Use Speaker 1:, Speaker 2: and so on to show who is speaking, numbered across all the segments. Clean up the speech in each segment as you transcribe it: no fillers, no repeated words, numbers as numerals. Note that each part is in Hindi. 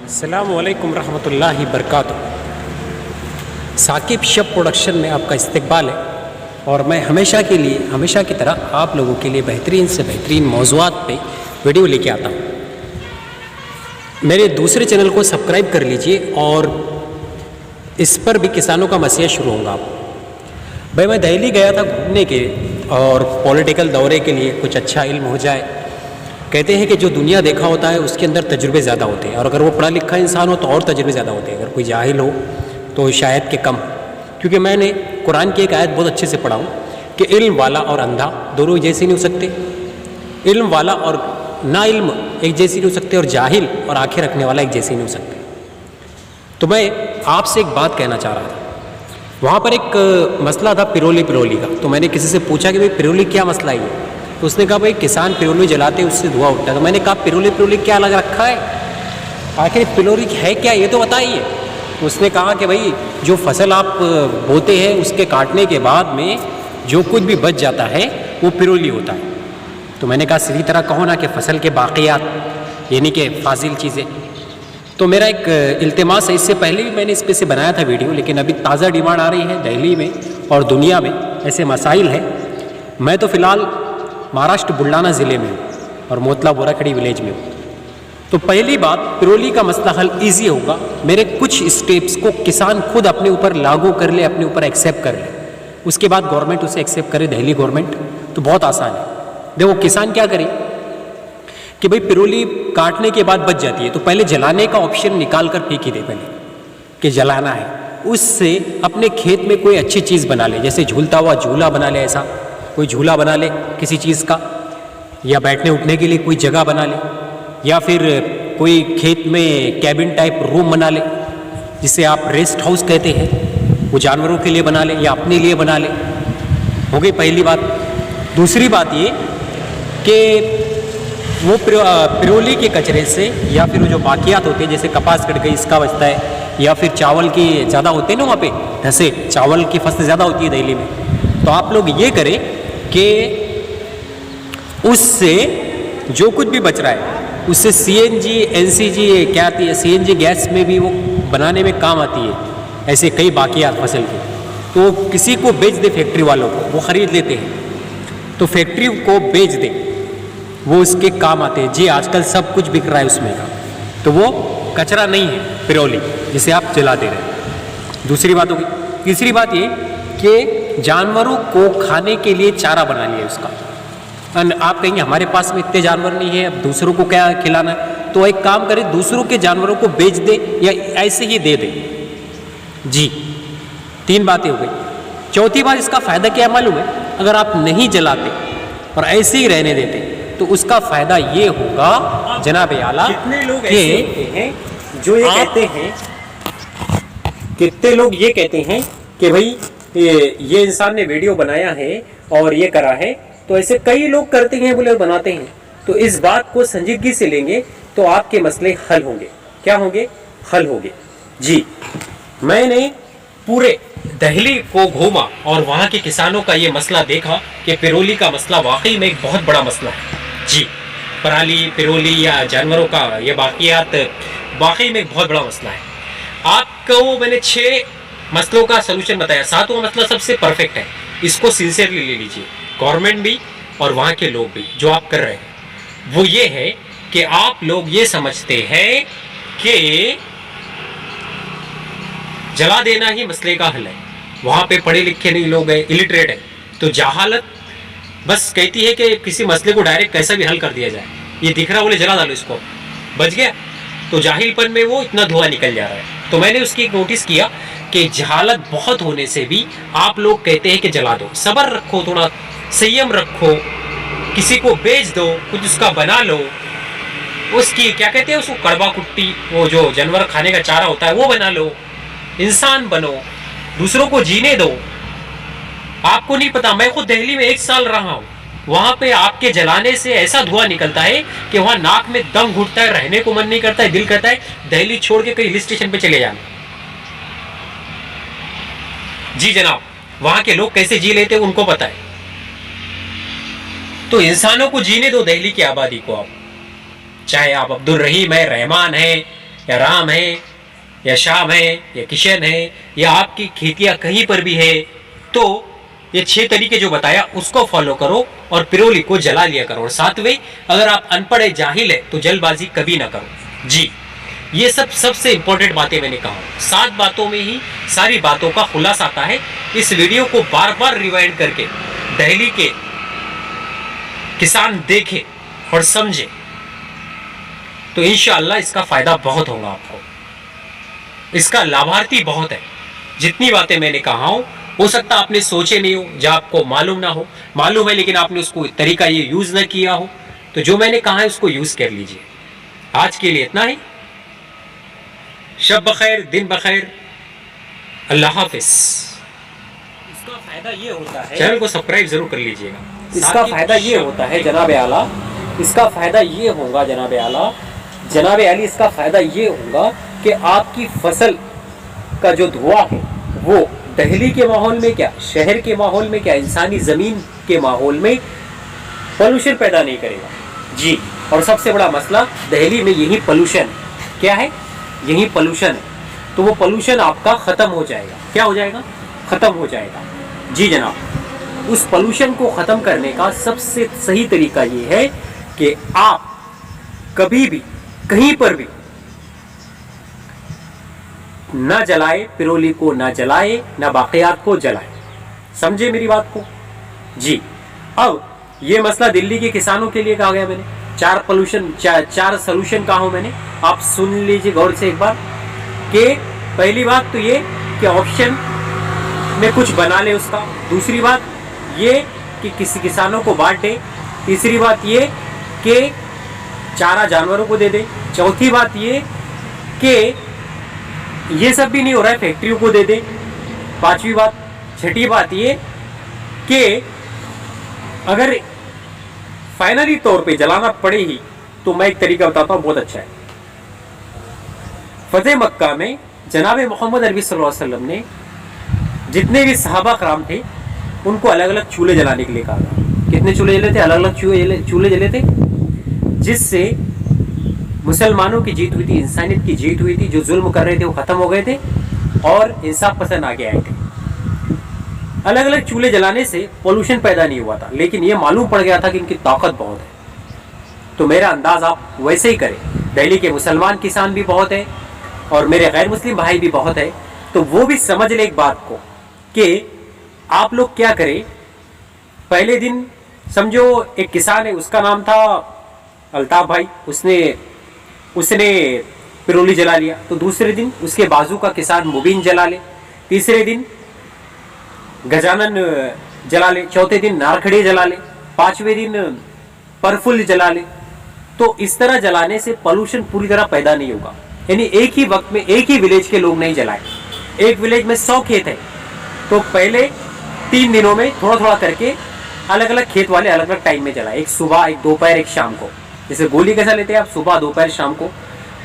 Speaker 1: अस्सलामु अलैकुम रहमतुल्लाहि बरकातुहू। साकिब शब प्रोडक्शन में आपका इस्तकबाल है और मैं हमेशा की तरह आप लोगों के लिए बेहतरीन से बेहतरीन मौज़ूआत पे वीडियो लेके आता हूँ। मेरे दूसरे चैनल को सब्सक्राइब कर लीजिए और इस पर भी किसानों का मसला शुरू होगा। भाई मैं दिल्ली गया था घूमने के और पॉलिटिकल दौरे के लिए, कुछ अच्छा इल्म हो जाए। कहते हैं कि जो दुनिया देखा होता है उसके अंदर तजुर्बे ज़्यादा होते हैं और अगर वो पढ़ा लिखा इंसान हो तो और तजुर्बे ज़्यादा होते हैं। अगर कोई जाहिल हो तो शायद के कम, क्योंकि मैंने कुरान की एक आयत बहुत अच्छे से पढ़ा हूँ कि इल्म वाला और अंधा दोनों जैसे नहीं हो सकते, इल्म वाला और ना इल्म एक जैसी नहीं हो सकते, और जाहिल और आंखें रखने वाला एक जैसे नहीं हो सकते। तो मैं आपसे एक बात कहना चाह रहा था। वहाँ पर एक मसला था पिरोली का। तो मैंने किसी से पूछा कि भाई पिरोली क्या मसला है? तो उसने कहा भाई किसान पिरोली जलाते उससे धुआं उठता है। तो मैंने कहा पिरोली क्या अलग रखा है, आखिर पिरोली है क्या ये तो बताइए। उसने कहा कि भाई जो फसल आप बोते हैं उसके काटने के बाद में जो कुछ भी बच जाता है वो पिरोली होता है। तो मैंने कहा सीधी तरह कहो ना कि फसल के बाक़ियात, यानी कि फाजिल चीज़ें। तो मेरा एक इल्तिमास है, इससे पहले भी मैंने इस पे से बनाया था वीडियो, लेकिन अभी ताज़ा डिमांड आ रही है दिल्ली में और दुनिया में, ऐसे मसाइल हैं। मैं तो फ़िलहाल महाराष्ट्र बुलढाना ज़िले में हूँ और मोतला बोराखड़ी विलेज में हूँ। तो पहली बात, पिरोली का मसला हल ईजी होगा। मेरे कुछ स्टेप्स को किसान खुद अपने ऊपर लागू कर ले, अपने ऊपर एक्सेप्ट कर ले, उसके बाद गवर्नमेंट उसे एक्सेप्ट करे, दिल्ली गवर्नमेंट। तो बहुत आसान है। देखो किसान क्या करे कि भाई पिरोली काटने के बाद बच जाती है तो पहले जलाने का ऑप्शन निकाल कर फेंक ही दे पहले कि जलाना है। उससे अपने खेत में कोई अच्छी चीज़ बना ले, जैसे झूलता हुआ झूला बना ले, ऐसा कोई झूला बना ले किसी चीज़ का, या बैठने उठने के लिए कोई जगह बना ले, या फिर कोई खेत में कैबिन टाइप रूम बना ले जिसे आप रेस्ट हाउस कहते हैं, वो जानवरों के लिए बना ले या अपने लिए बना ले। हो गई पहली बात। दूसरी बात ये कि वो पिरोली के कचरे से या फिर वो जो बाकियात होते हैं, जैसे कपास कट गई इसका बचता है, या फिर चावल की ज़्यादा होते हैं ना वहाँ पे धसे, चावल की फसल ज़्यादा होती है दिल्ली में। तो आप लोग ये करें कि उससे जो कुछ भी बच रहा है उससे CNG NCG क्या आती है, CNG गैस में भी वो बनाने में काम आती है, ऐसे कई बाकियात फसल के। तो किसी को बेच दे, फैक्ट्री वालों को, वो ख़रीद लेते हैं तो फैक्ट्री को बेच दे, वो उसके काम आते हैं। जी आजकल सब कुछ बिक रहा है उसमें का, तो वो कचरा नहीं है पिरोली जिसे आप जला दे रहे हैं। दूसरी बात होगी। तीसरी बात ये कि जानवरों को खाने के लिए चारा बना लिया उसका। आप कहेंगे हमारे पास में इतने जानवर नहीं है, अब दूसरों को क्या खिलाना है? तो एक काम करें, दूसरों के जानवरों को बेच दे या ऐसे ही दे दे। जी 3 बातें हो गई। चौथी बात, इसका फ़ायदा क्या है मालूम है? अगर आप नहीं जलाते और ऐसे ही रहने देते तो उसका फ़ायदा ये होगा जनाब आला,
Speaker 2: कितने लोग ऐसे होते हैं जो ये कहते हैं,
Speaker 1: कितने लोग ये कहते हैं कि भाई ये इंसान ने वीडियो बनाया है और ये करा है, तो ऐसे कई लोग करते हैं, बोले बनाते हैं। तो इस बात को संजीदगी से लेंगे तो आपके मसले हल होंगे। क्या होंगे? हल होंगे। जी मैंने पूरे दिल्ली को घूमा और वहाँ के किसानों का ये मसला देखा कि पिरोली का मसला वाकई में एक बहुत बड़ा मसला है। जी पराली, पिरोली या जानवरों का ये बाकियात वाकई में एक बहुत बड़ा मसला है। आपको मैंने 6 मसलों का सलूशन बताया, 7वां मसला सबसे परफेक्ट है। इसको सिंसियरली ले लीजिए, गवर्नमेंट भी और वहाँ के लोग भी। जो आप कर रहे हैं वो ये है कि आप लोग ये समझते हैं कि जला देना ही मसले का हल है। वहां पे पढ़े लिखे नहीं लोग हैं, इलिटरेट है, तो जहालत बस कहती है कि किसी मसले को डायरेक्ट कैसा भी हल कर दिया जाए। ये दिख रहा बोले जला डालो इसको, बच गया। तो जाहिलपन में वो इतना धुआं निकल जा रहा है। तो मैंने उसकी एक नोटिस किया कि जहालत बहुत होने से भी आप लोग कहते हैं कि जला दो। सब्र रखो, थोड़ा संयम रखो, किसी को बेच दो, कुछ उसका बना लो, उसकी क्या कहते हैं उसको, कड़वा कुट्टी, वो जो जानवर खाने का चारा होता है वो बना लो, इंसान बनो, दूसरों को जीने दो। आपको नहीं पता, मैं खुद दिल्ली में 1 साल रहा हूं, वहां पे आपके जलाने से ऐसा धुआं निकलता है कि वहां नाक में दम घुटता है, रहने को मन नहीं करता है, दिल करता है दिल्ली छोड़ के कहीं हिल स्टेशन पे चले जाना। जी जनाब, वहां के लोग कैसे जी लेते हैं उनको पता है। तो इंसानों को जीने दो, दिल्ली की आबादी को। आप चाहे आप अब्दुल रहीम है, रहमान है, या राम है, या शाम है, या किशन है, या आपकी खेतियां कहीं पर भी है, तो ये 6 तरीके जो बताया उसको फॉलो करो और पिरोली को जला लिया करो। और 7वें, अगर आप अनपढ़ है, जाहिल है, तो जल्दबाजी कभी ना करो। जी, ये सबसे इंपॉर्टेंट बातें मैंने कहा। 7 बातों में ही सारी बातों का खुलासा आता है। इस वीडियो को बार बार रिवाइंड करके दिल्ली के किसान देखे और समझे तो इंशाअल्लाह इसका फायदा बहुत होगा आपको। इसका लाभार्थी बहुत है। जितनी बातें मैंने कहा हो सकता आपने सोचे नहीं हो, जो आपको मालूम ना हो, मालूम है लेकिन आपने उसको तरीका ये यूज ना किया हो, तो जो मैंने कहा है उसको यूज कर लीजिए। आज के लिए इतना ही। शब बखैर, दिन बखैर, अल्लाह हाफिज।
Speaker 2: इसका फायदा ये होता है,
Speaker 1: चैनल को सब्सक्राइब जरूर कर लीजिएगा।
Speaker 2: इसका फायदा ये होता है जनाब आला, इसका फायदा ये होगा जनाब आला, जनाब आली, इसका फायदा ये होगा कि आपकी फसल का जो धुआं है वो दिल्ली के माहौल में क्या, शहर के माहौल में क्या, इंसानी ज़मीन के माहौल में पोल्यूशन पैदा नहीं करेगा। जी, और सबसे बड़ा मसला दिल्ली में यही पोल्यूशन क्या है, यही पोल्यूशन है। तो वो पोल्यूशन आपका ख़त्म हो जाएगा। क्या हो जाएगा? ख़त्म हो जाएगा। जी जनाब, उस पोल्यूशन को ख़त्म करने का सबसे सही तरीका ये है कि आप कभी भी कहीं पर भी ना जलाए, पिरोली को ना जलाए, ना बाक़ियात को जलाए। समझे मेरी बात को? जी, अब ये मसला दिल्ली के किसानों के लिए कहा गया मैंने। 4 सोल्यूशन कहा हूं मैंने, आप सुन लीजिए गौर से एक बार। कि पहली बात तो ये कि ऑप्शन में कुछ बना ले उसका। दूसरी बात ये कि किसी किसानों को बांट दे। तीसरी बात ये कि चारा जानवरों को दे दे। चौथी बात ये कि ये सब भी नहीं हो रहा है, फैक्ट्रियों को दे दे। 5वीं बात, छठी बात ये कि अगर फाइनली तौर पे जलाना पड़े ही तो मैं एक तरीका बताता हूँ, बहुत अच्छा है। फतेह मक्का में जनाब मोहम्मद अरबी सल्लल्लाहु अलैहि वसल्लम ने जितने भी सहाबा कराम थे उनको अलग अलग चूल्हे जलाने के लिए कहा था। कितने चूल्हे जले थे? अलग अलग चूल्हे जले थे, जिससे मुसलमानों की जीत हुई थी, इंसानियत की जीत हुई थी। जो जुल्म कर रहे थे वो खत्म हो गए थे और इंसाफ पसंद आगे आए थे। अलग अलग चूल्हे जलाने से पोल्यूशन पैदा नहीं हुआ था, लेकिन ये मालूम पड़ गया था कि इनकी ताकत बहुत है। तो मेरा अंदाज आप वैसे ही करें। दिल्ली के मुसलमान किसान भी बहुत है और मेरे गैर मुस्लिम भाई भी बहुत है, तो वो भी समझ ले एक बात को कि आप लोग क्या करें। पहले दिन समझो एक किसान है, उसका नाम था अल्ताफ भाई, उसने पिरोली जला लिया। तो दूसरे दिन उसके बाजू का किसान मुबीन जला ले, तीसरे दिन गजानन जला ले, चौथे दिन नारखड़े जला ले, 5वें दिन परफुल जला ले। तो इस तरह जलाने से पोल्यूशन पूरी तरह पैदा नहीं होगा। यानी एक ही वक्त में एक ही विलेज के लोग नहीं जलाए। एक विलेज में 100 खेत है, तो पहले 3 दिनों में थोड़ा थोड़ा करके अलग अलग खेत वाले अलग अलग टाइम में जलाए। एक सुबह, एक दोपहर, एक शाम को। जैसे गोली कैसा लेते हैं आप, सुबह दोपहर शाम को,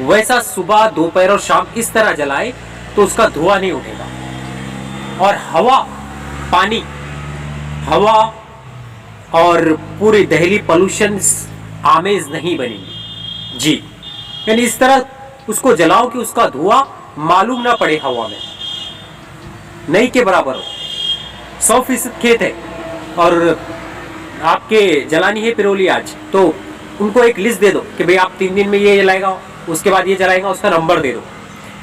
Speaker 2: वैसा सुबह दोपहर और शाम इस तरह जलाए तो उसका धुआं नहीं उठेगा। और हवा, पानी, हवा और पूरी दिल्ली पोल्यूशन आमेज नहीं बनेगी। जी, यानी इस तरह उसको जलाओ कि उसका धुआं मालूम ना पड़े हवा में, नहीं के बराबर हो। 100% खेत है और आपके जलानी है पिरोली आज, तो उनको एक लिस्ट दे दो कि भाई आप 3 दिन में ये जलाएगा, उसके बाद ये जलाएगा, उसका नंबर दे दो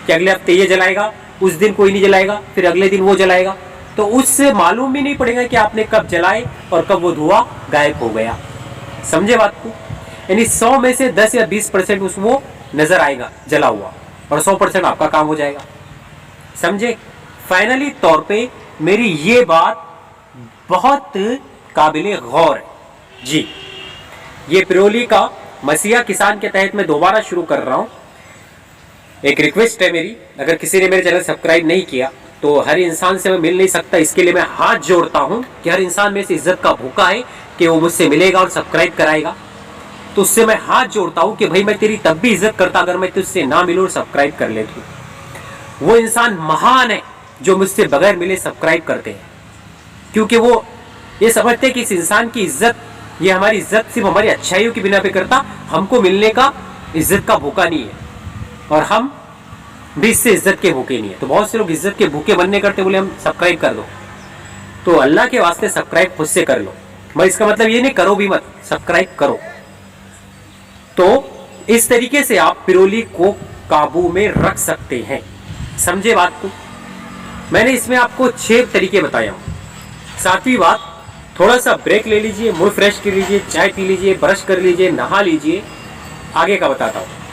Speaker 2: कि अगले हफ्ते ये जलाएगा, उस दिन कोई नहीं जलाएगा, फिर अगले दिन वो जलाएगा। तो उससे मालूम भी नहीं पड़ेगा कि आपने कब जलाए और कब वो धुआं गायब हो गया। समझे बात को? यानी 100 में से 10 या 20% उसको नजर आएगा जला हुआ, और 100% आपका काम हो जाएगा। समझे? फाइनली तौर पे मेरी ये बात बहुत काबिले गौर है जी। ये पिरोली का मसीहा किसान के तहत मैं दोबारा शुरू कर रहा हूं। एक रिक्वेस्ट है मेरी, अगर किसी ने मेरे चैनल सब्सक्राइब नहीं किया तो हर इंसान से मैं मिल नहीं सकता, इसके लिए मैं हाथ जोड़ता हूं कि हर इंसान मेरे से इज्जत का भूखा है कि वो मुझसे मिलेगा और सब्सक्राइब कराएगा। तो उससे मैं हाथ जोड़ता हूं कि भाई मैं तेरी तब भी इज्जत करता अगर मैं तुझसे ना मिलूं और सब्सक्राइब कर लेती हूं। वो इंसान महान है जो मुझसे बगैर मिले सब्सक्राइब करते हैं, क्योंकि वो ये समझते हैं कि इस इंसान की इज्जत, ये हमारी इज्जत सिर्फ हमारी अच्छाइयों की बिना पे करता, हमको मिलने का इज्जत का भूखा नहीं है, और हम भी इससे इज्जत के भूखे नहीं है। तो बहुत से लोग इज्जत के भूखे बनने करते, बोले हम सब्सक्राइब कर दो। तो अल्लाह के वास्ते सब्सक्राइब खुद से कर लो। मैं इसका मतलब ये नहीं करो भी मत, सब्सक्राइब करो। तो इस तरीके से आप पिरोली को काबू में रख सकते हैं। समझे बात को? मैंने इसमें आपको 6 तरीके बताया हूं। 7वीं बात, थोड़ा सा ब्रेक ले लीजिए, मूड फ्रेश कर लीजिए, चाय पी लीजिए, ब्रश कर लीजिए, नहा लीजिए, आगे का बताता हूं।